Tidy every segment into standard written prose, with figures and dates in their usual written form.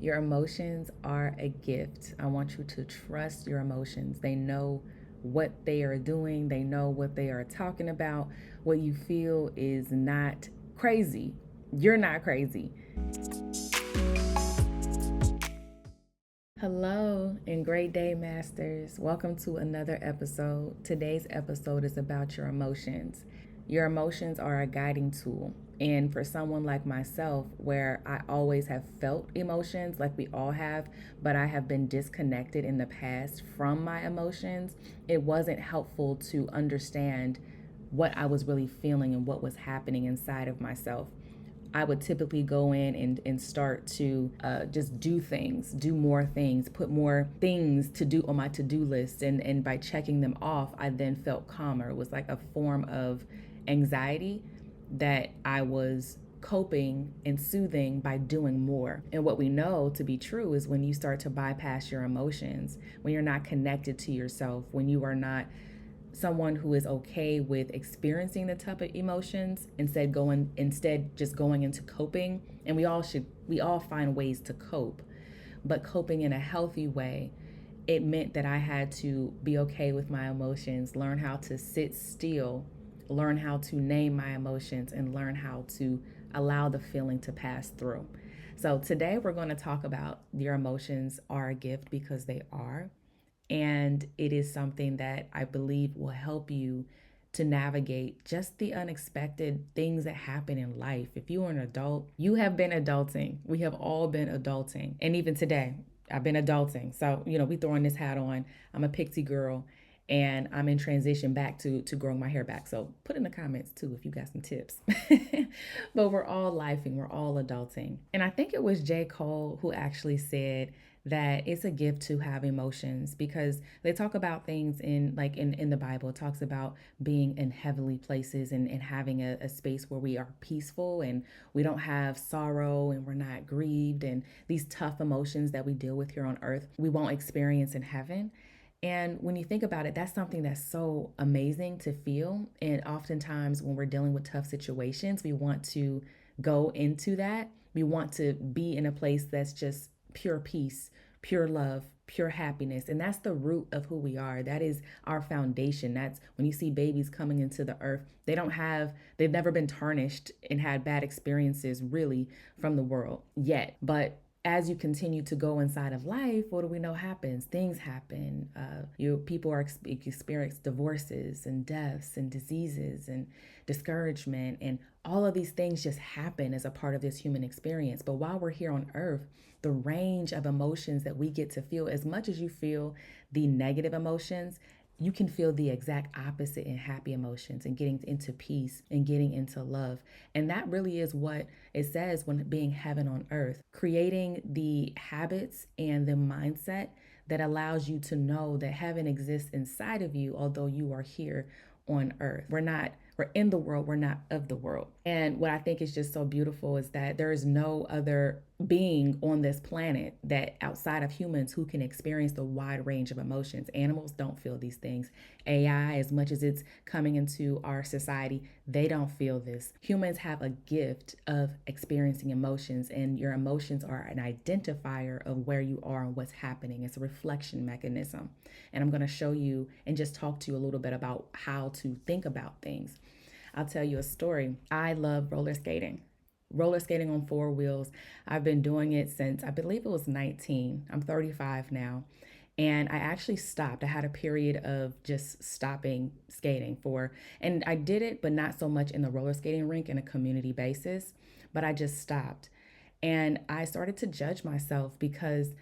Your emotions are a gift. I want you to trust your emotions. They know what they are doing, they know what they are talking about. What you feel is not crazy. You're not crazy. Hello and great day, masters. Welcome to another episode. Today's episode is about your emotions. Your emotions are a guiding tool. And for someone like myself, where I always have felt emotions like we all have, but I have been disconnected in the past from my emotions, it wasn't helpful to understand what I was really feeling and what was happening inside of myself. I would typically go in and start to just do things, do more things, put more things to do on my to-do list. And by checking them off, I then felt calmer. It was like a form of anxiety that I was coping and soothing by doing more. And what we know to be true is when you start to bypass your emotions, when you're not connected to yourself, when you are not someone who is okay with experiencing the type of emotions instead just going into coping. And we all find ways to cope, but coping in a healthy way, it meant that I had to be okay with my emotions, learn how to sit still, learn how to name my emotions, and learn how to allow the feeling to pass through. So today we're going to talk about your emotions are a gift, because they are. And it is something that I believe will help you to navigate just the unexpected things that happen in life. If you are an adult, you have been adulting. We have all been adulting. And even today, I've been adulting. So, we throwing this hat on. I'm a pixie girl and I'm in transition back to growing my hair back. So put in the comments too if you got some tips. But we're all lifing, we're all adulting. And I think it was J. Cole who actually said that it's a gift to have emotions, because they talk about things in the Bible. It talks about being in heavenly places and having a space where we are peaceful and we don't have sorrow and we're not grieved, and these tough emotions that we deal with here on earth we won't experience in heaven. And when you think about it, that's something that's so amazing to feel. And oftentimes, when we're dealing with tough situations, we want to go into that. We want to be in a place that's just pure peace, pure love, pure happiness. And that's the root of who we are. That is our foundation. That's when you see babies coming into the earth, they've never been tarnished and had bad experiences really from the world yet. But as you continue to go inside of life, what do we know happens? Things happen. People experience divorces and deaths and diseases and discouragement, and all of these things just happen as a part of this human experience. But while we're here on earth, the range of emotions that we get to feel, as much as you feel the negative emotions, you can feel the exact opposite in happy emotions and getting into peace and getting into love. And that really is what it says when being heaven on earth, creating the habits and the mindset that allows you to know that heaven exists inside of you, although you are here on earth. We're in the world, we're not of the world. And what I think is just so beautiful is that there is no other being on this planet that outside of humans who can experience the wide range of emotions. Animals don't feel these things. AI, as much as it's coming into our society, they don't feel this. Humans have a gift of experiencing emotions, and your emotions are an identifier of where you are and what's happening. It's a reflection mechanism. And I'm going to show you and just talk to you a little bit about how to think about things. I'll tell you a story. I love roller skating on four wheels. I've been doing it since I believe it was 19. I'm 35 now. And I actually stopped. I had a period of just stopping skating and I did it, but not so much in the roller skating rink in a community basis, but I just stopped. And I started to judge myself because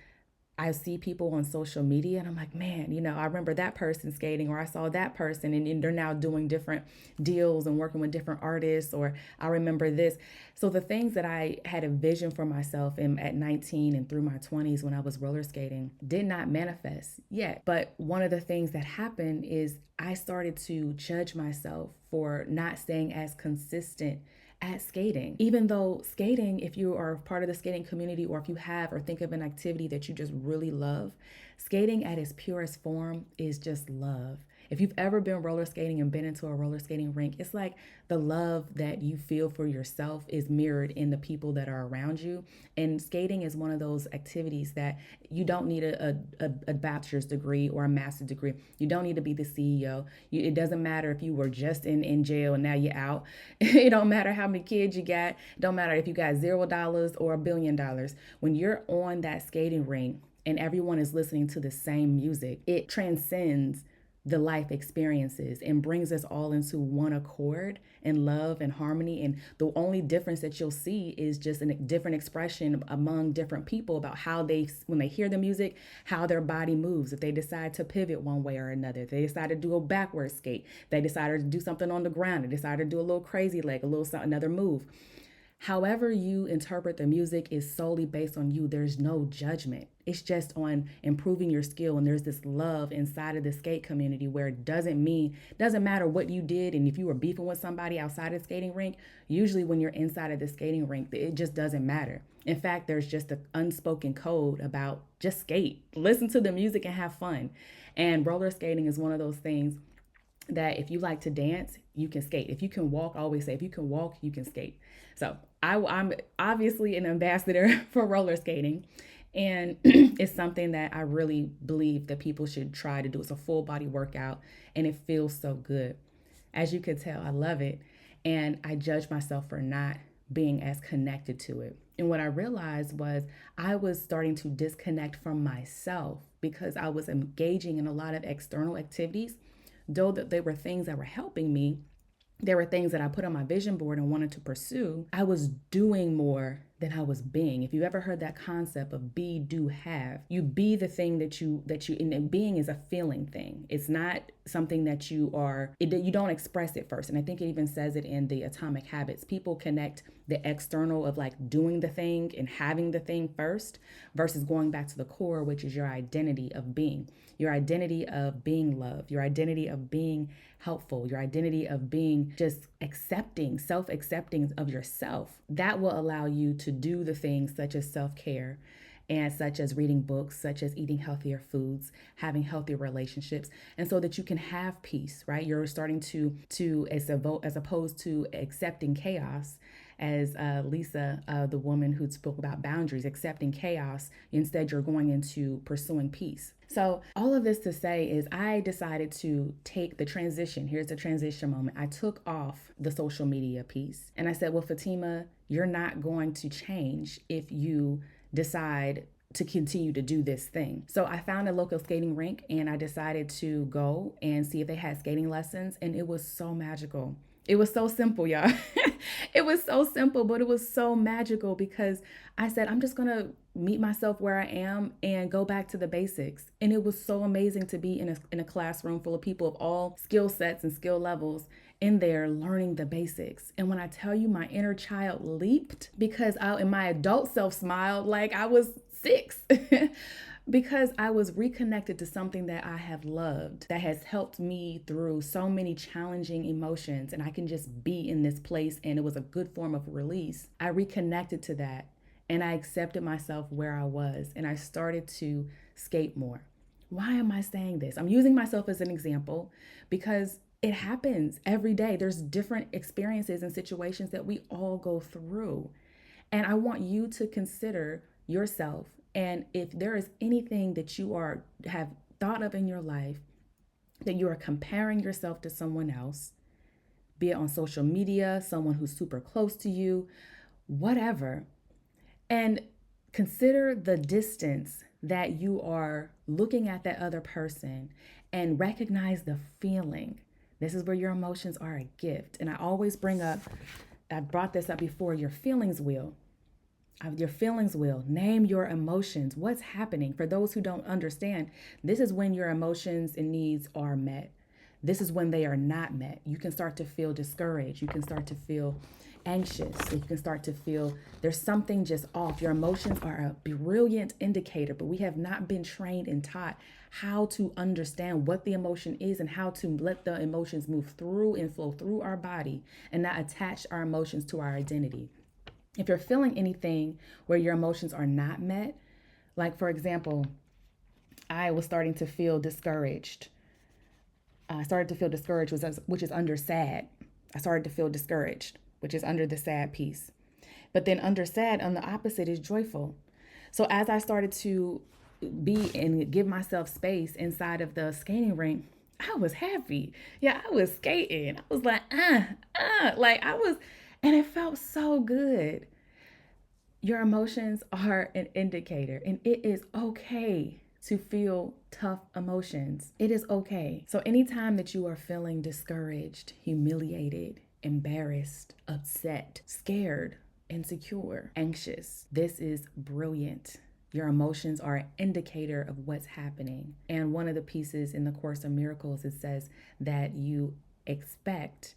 I see people on social media and I'm like, man, I remember that person skating, or I saw that person and they're now doing different deals and working with different artists, or I remember this. So the things that I had a vision for myself at 19 and through my 20s when I was roller skating did not manifest yet. But one of the things that happened is I started to judge myself for not staying as consistent at skating. Even though skating, if you are part of the skating community, or if you have or think of an activity that you just really love, skating at its purest form is just love. If you've ever been roller skating and been into a roller skating rink, it's like the love that you feel for yourself is mirrored in the people that are around you. And skating is one of those activities that you don't need a bachelor's degree or a master's degree. You don't need to be the CEO. It doesn't matter if you were just in jail and now you're out. It don't matter how many kids you got. It don't matter if you got $0 or $1 billion. When you're on that skating rink and everyone is listening to the same music, it transcends the life experiences and brings us all into one accord and love and harmony. And the only difference that you'll see is just a different expression among different people about how they, when they hear the music, how their body moves. If they decide to pivot one way or another, if they decide to do a backward skate, they decided to do something on the ground, they decided to do a little crazy leg, a little another move. However you interpret the music is solely based on you. There's no judgment. It's just on improving your skill. And there's this love inside of the skate community where it doesn't matter what you did. And if you were beefing with somebody outside of the skating rink, usually when you're inside of the skating rink, it just doesn't matter. In fact, there's just an unspoken code about just skate, listen to the music and have fun. And roller skating is one of those things that if you like to dance, you can skate. If you can walk, I always say, if you can walk, you can skate. So I'm obviously an ambassador for roller skating. And it's something that I really believe that people should try to do. It's a full body workout and it feels so good. As you could tell, I love it. And I judge myself for not being as connected to it. And what I realized was I was starting to disconnect from myself because I was engaging in a lot of external activities. Though that they were things that were helping me, there were things that I put on my vision board and wanted to pursue. I was doing more than I was being. If you ever heard that concept of be, do, have, you be the thing that you, and being is a feeling thing. It's not something that you don't express it first. And I think it even says it in the Atomic Habits. People connect the external of like doing the thing and having the thing first versus going back to the core, which is your identity of being, your identity of being loved, your identity of being helpful, your identity of being just accepting, self-accepting of yourself. That will allow you to do the things such as self-care and such as reading books, such as eating healthier foods, having healthier relationships, and so that you can have peace, right? You're starting to as opposed to accepting chaos, as Lisa, the woman who spoke about boundaries, accepting chaos, instead you're going into pursuing peace. So all of this to say is I decided to take the transition. Here's the transition moment. I took off the social media piece and I said, well, Fatima, you're not going to change if you decide to continue to do this thing. So I found a local skating rink and I decided to go and see if they had skating lessons. And it was so magical. It was so simple, y'all. It was so simple, but it was so magical because I said, I'm just going to meet myself where I am and go back to the basics. And it was so amazing to be in a classroom full of people of all skill sets and skill levels in there learning the basics. And when I tell you my inner child leaped because and my adult self smiled like I was 6. Because I was reconnected to something that I have loved, that has helped me through so many challenging emotions, and I can just be in this place, and it was a good form of release. I reconnected to that, and I accepted myself where I was, and I started to skate more. Why am I saying this? I'm using myself as an example because it happens every day. There's different experiences and situations that we all go through, and I want you to consider yourself. And if there is anything that you have thought of in your life that you are comparing yourself to someone else, be it on social media, someone who's super close to you, whatever, and consider the distance that you are looking at that other person and recognize the feeling. This is where your emotions are a gift. And I always I brought this up before, your feelings wheel. Your feelings will name your emotions. What's happening? For those who don't understand, this is when your emotions and needs are met. This is when they are not met. You can start to feel discouraged. You can start to feel anxious. You can start to feel there's something just off. Your emotions are a brilliant indicator, but we have not been trained and taught how to understand what the emotion is and how to let the emotions move through and flow through our body and not attach our emotions to our identity. If you're feeling anything where your emotions are not met, like for example, I was starting to feel discouraged. I started to feel discouraged, which is under sad. I started to feel discouraged, which is under the sad piece. But then under sad, on the opposite, is joyful. So as I started to be and give myself space inside of the skating rink, I was happy. Yeah, I was skating. I was like, like I was, and it felt so good. Your emotions are an indicator, and it is okay to feel tough emotions. It is okay. So, anytime that you are feeling discouraged, humiliated, embarrassed, upset, scared, insecure, anxious, this is brilliant. Your emotions are an indicator of what's happening. And one of the pieces in the Course of Miracles, it says that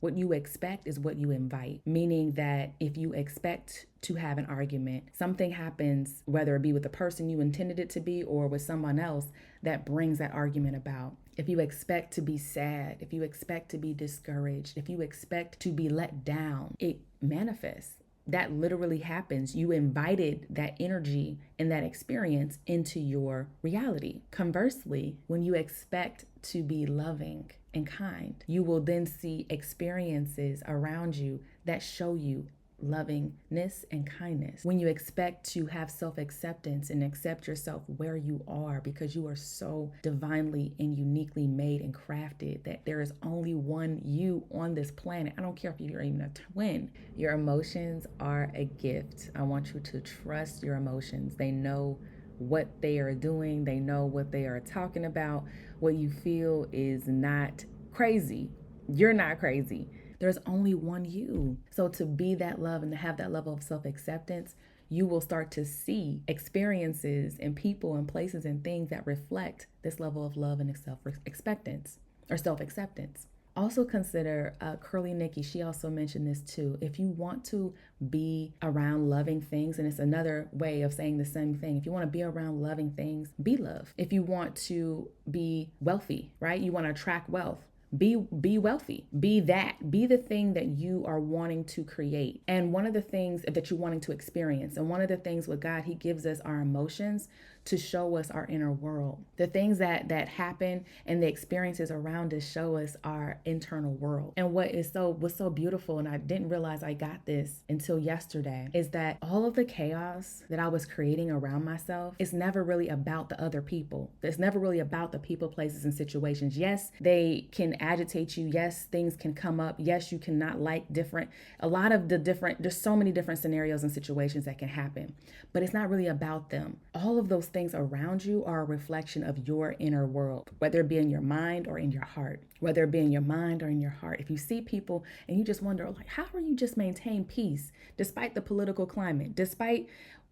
what you expect is what you invite, meaning that if you expect to have an argument, something happens, whether it be with the person you intended it to be or with someone else, that brings that argument about. If you expect to be sad, if you expect to be discouraged, if you expect to be let down, it manifests. That literally happens. You invited that energy and that experience into your reality. Conversely, when you expect to be loving and kind, you will then see experiences around you that show you lovingness and kindness. When you expect to have self-acceptance and accept yourself where you are, because you are so divinely and uniquely made and crafted that there is only one you on this planet. I don't care if you're even a twin. Your emotions are a gift. I want you to trust your emotions. They know what they are doing. They know what they are talking about. What you feel is not crazy. You're not crazy. There's only one you. So to be that love and to have that level of self-acceptance, you will start to see experiences and people and places and things that reflect this level of love and self-expectance or self-acceptance. Also consider Curly Nikki. She also mentioned this too. If you want to be around loving things, and it's another way of saying the same thing. If you want to be around loving things, be love. If you want to be wealthy, right? You want to attract wealth. Be wealthy. Be the thing that you are wanting to create. And one of the things that you're wanting to experience. And one of the things with God, he gives us our emotions to show us our inner world. The things that happen and the experiences around us show us our internal world. And what's so beautiful, and I didn't realize I got this until yesterday, is that all of the chaos that I was creating around myself is never really about the other people. It's never really about the people, places, and situations. Yes, they can agitate you. Yes, things can come up. Yes, you cannot like there's so many different scenarios and situations that can happen, but it's not really about them. All of those things around you are a reflection of your inner world, whether it be in your mind or in your heart. Whether it be in your mind or in your heart. If you see people and you just wonder, like, how are you just maintain peace despite the political climate, despite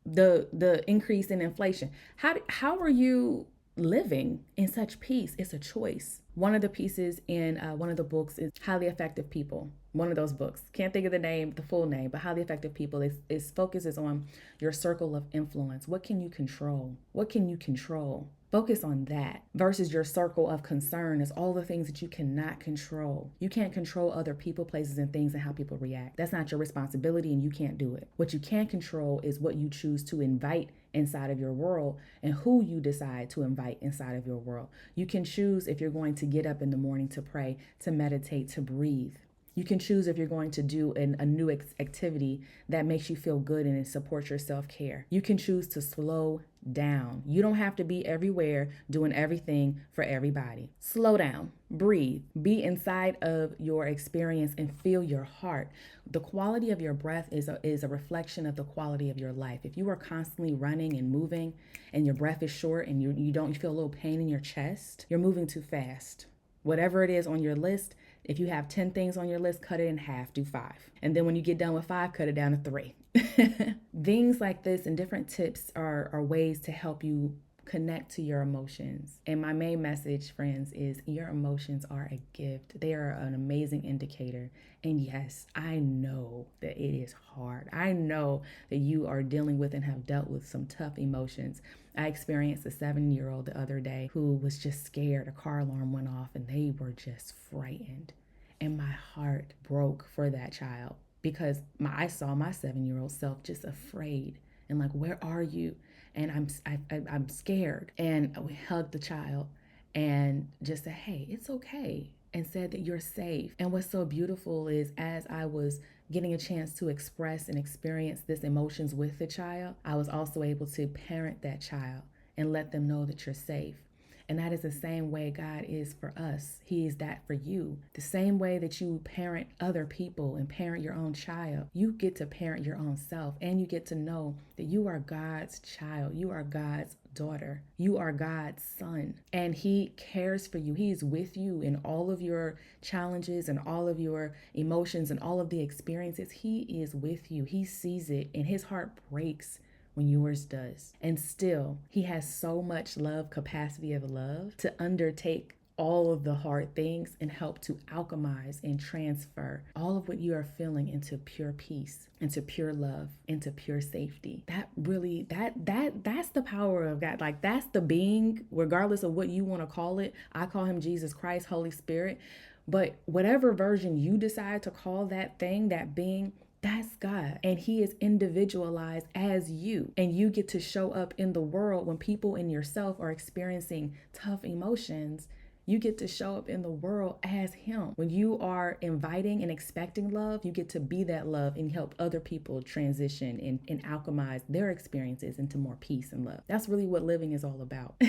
the increase in inflation? How are you living in such peace? It's a choice. One of the pieces in one of the books is Highly Effective People. One of those books. Can't think of the full name, but Highly Effective People focuses on your circle of influence. What can you control? What can you control? Focus on that versus your circle of concern is all the things that you cannot control. You can't control other people, places, and things and how people react. That's not your responsibility and you can't do it. What you can control is what you choose to invite inside of your world and who you decide to invite inside of your world. You can choose if you're going to get up in the morning to pray, to meditate, to breathe. You can choose if you're going to do a new activity that makes you feel good and it supports your self-care. You can choose to slow down. You don't have to be everywhere doing everything for everybody. Slow down, breathe, be inside of your experience and feel your heart. The quality of your breath is a reflection of the quality of your life. If you are constantly running and moving and your breath is short and you feel a little pain in your chest, you're moving too fast. Whatever it is on your list, if you have 10 things on your list, cut it in half, do 5. And then when you get done with 5, cut it down to 3. Things like this and different tips are ways to help you connect to your emotions. And my main message, friends, is your emotions are a gift. They are an amazing indicator. And yes, I know that it is hard. I know that you are dealing with and have dealt with some tough emotions. I experienced a 7-year-old the other day who was just scared. A car alarm went off and they were just frightened. And my heart broke for that child because I saw my 7-year-old self just afraid and like, where are you? And I'm scared. And we hugged the child and just said, hey, it's okay. and said that you're safe. And what's so beautiful is as I was getting a chance to express and experience this emotions with the child, I was also able to parent that child and let them know that you're safe. And that is the same way God is for us. He is that for you. The same way that you parent other people and parent your own child, you get to parent your own self, and you get to know that you are God's child. You are God's daughter. You are God's son. And He cares for you. He is with you in all of your challenges and all of your emotions and all of the experiences. He is with you. He sees it, and His heart breaks when yours does. And still, He has so much love, capacity of love to undertake all of the hard things and help to alchemize and transfer all of what you are feeling into pure peace, into pure love, into pure safety. That really, that's the power of God. Like, that's the being, regardless of what you want to call it. I call Him Jesus Christ, Holy Spirit. But whatever version you decide to call that thing, that being, that's God. And He is individualized as you. And you get to show up in the world when people and yourself are experiencing tough emotions. You get to show up in the world as Him. When you are inviting and expecting love, you get to be that love and help other people transition and alchemize their experiences into more peace and love. That's really what living is all about.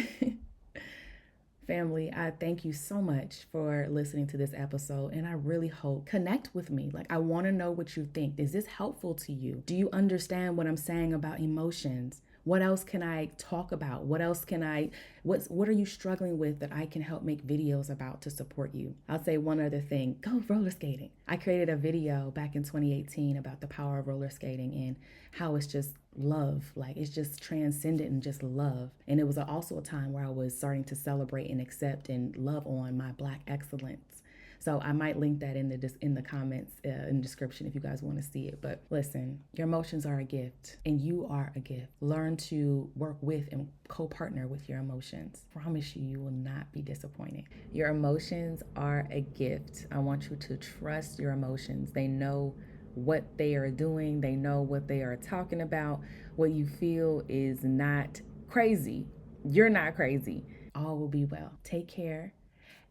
Family, I thank you so much for listening to this episode, and I really hope connect with me. Like, I want to know what you think. Is this helpful to you? Do you understand what I'm saying about emotions? What else can I talk about? What are you struggling with that I can help make videos about to support you? I'll say one other thing. Go roller skating. I created a video back in 2018 about the power of roller skating and how it's just love. Like, it's just transcendent and just love. And it was also a time where I was starting to celebrate and accept and love on my Black excellence. So I might link that in the comments, in the description, if you guys want to see it. But listen, your emotions are a gift, and you are a gift. Learn to work with and co-partner with your emotions. I promise you, you will not be disappointed. Your emotions are a gift. I want you to trust your emotions. They know what they are doing. They know what they are talking about. What you feel is not crazy. You're not crazy. All will be well. Take care.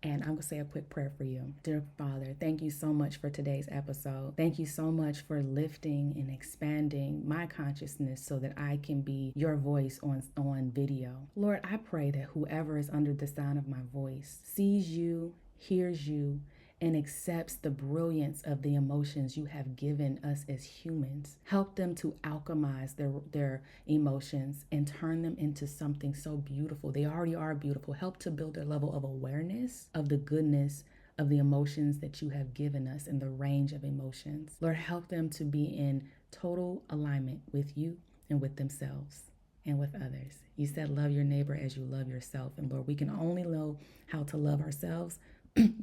And I'm going to say a quick prayer for you. Dear Father, thank you so much for today's episode. Thank you so much for lifting and expanding my consciousness so that I can be your voice on video. Lord, I pray that whoever is under the sound of my voice sees you, hears you, and accepts the brilliance of the emotions you have given us as humans. Help them to alchemize their emotions and turn them into something so beautiful. They already are beautiful. Help to build their level of awareness of the goodness of the emotions that you have given us and the range of emotions. Lord, help them to be in total alignment with you and with themselves and with others. You said love your neighbor as you love yourself. And Lord, we can only know how to love ourselves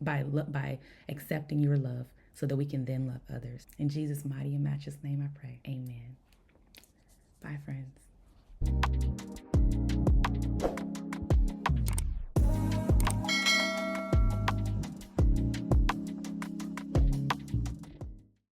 by accepting your love so that we can then love others. In Jesus' mighty and matchless name I pray. Amen.